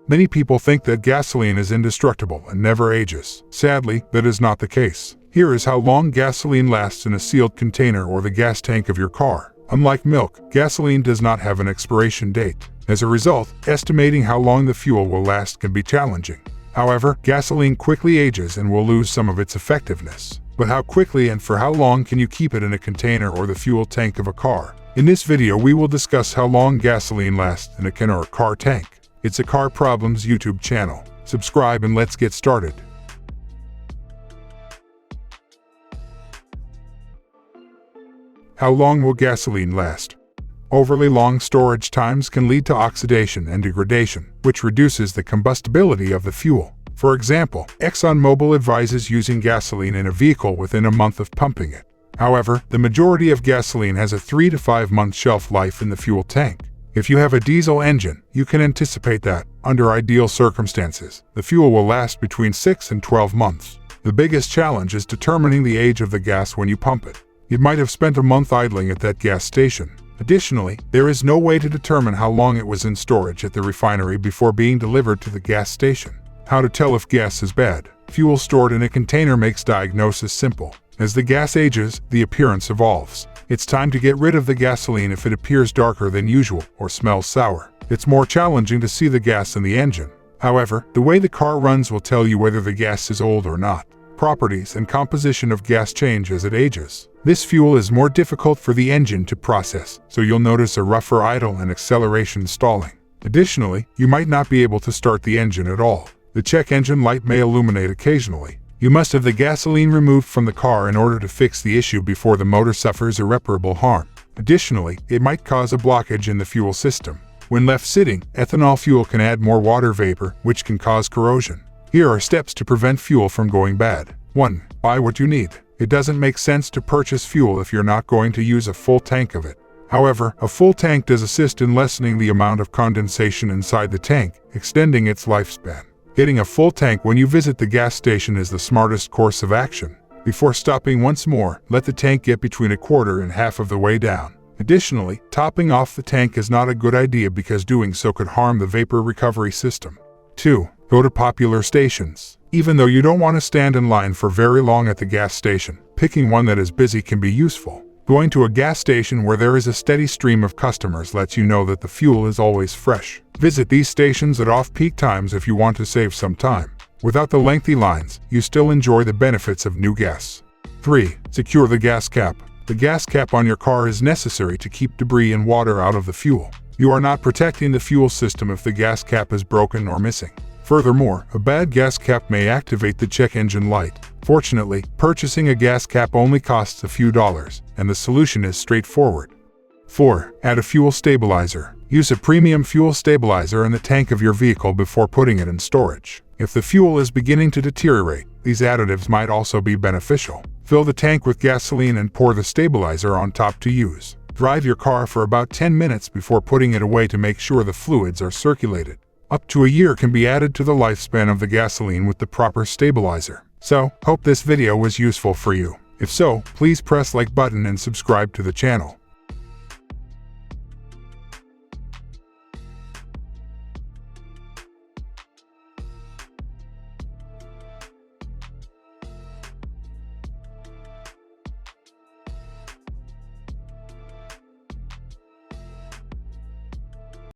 Many people think that gasoline is indestructible and never ages. Sadly, that is not the case. Here is how long gasoline lasts in a sealed container or the gas tank of your car. Unlike milk, gasoline does not have an expiration date. As a result, estimating how long the fuel will last can be challenging. However, gasoline quickly ages and will lose some of its effectiveness. But how quickly and for how long can you keep it in a container or the fuel tank of a car? In this video, we will discuss how long gasoline lasts in a can or car tank. It's a Car Problems YouTube channel. Subscribe and let's get started. How long will gasoline last? Overly long storage times can lead to oxidation and degradation, which reduces the combustibility of the fuel. For example, ExxonMobil advises using gasoline in a vehicle within a month of pumping it. However, the majority of gasoline has a 3 to 5 month shelf life in the fuel tank. If you have a diesel engine, you can anticipate that, under ideal circumstances, the fuel will last between 6 and 12 months. The biggest challenge is determining the age of the gas when you pump it. You might have spent a month idling at that gas station. Additionally, there is no way to determine how long it was in storage at the refinery before being delivered to the gas station. How to tell if gas is bad? Fuel stored in a container makes diagnosis simple. As the gas ages, the appearance evolves. It's time to get rid of the gasoline if it appears darker than usual or smells sour. It's more challenging to see the gas in the engine. However, the way the car runs will tell you whether the gas is old or not. Properties and composition of gas change as it ages. This fuel is more difficult for the engine to process, so you'll notice a rougher idle and acceleration stalling. Additionally, you might not be able to start the engine at all. The check engine light may illuminate occasionally. You must have the gasoline removed from the car in order to fix the issue before the motor suffers irreparable harm. Additionally, it might cause a blockage in the fuel system. When left sitting, ethanol fuel can add more water vapor, which can cause corrosion. Here are steps to prevent fuel from going bad. 1. Buy what you need. It doesn't make sense to purchase fuel if you're not going to use a full tank of it. However, a full tank does assist in lessening the amount of condensation inside the tank, extending its lifespan. Getting a full tank when you visit the gas station is the smartest course of action. Before stopping once more, let the tank get between a quarter and half of the way down. Additionally, topping off the tank is not a good idea because doing so could harm the vapor recovery system. 2. Go to popular stations. Even though you don't want to stand in line for very long at the gas station, picking one that is busy can be useful. Going to a gas station where there is a steady stream of customers lets you know that the fuel is always fresh. Visit these stations at off-peak times if you want to save some time. Without the lengthy lines, you still enjoy the benefits of new gas. 3. Secure the gas cap. The gas cap on your car is necessary to keep debris and water out of the fuel. You are not protecting the fuel system if the gas cap is broken or missing. Furthermore, a bad gas cap may activate the check engine light. Fortunately, purchasing a gas cap only costs a few dollars, and the solution is straightforward. 4. Add a fuel stabilizer. Use a premium fuel stabilizer in the tank of your vehicle before putting it in storage. If the fuel is beginning to deteriorate, these additives might also be beneficial. Fill the tank with gasoline and pour the stabilizer on top to use. Drive your car for about 10 minutes before putting it away to make sure the fluids are circulated. Up to a year can be added to the lifespan of the gasoline with the proper stabilizer. So, hope this video was useful for you. If so, please press like button and subscribe to the channel.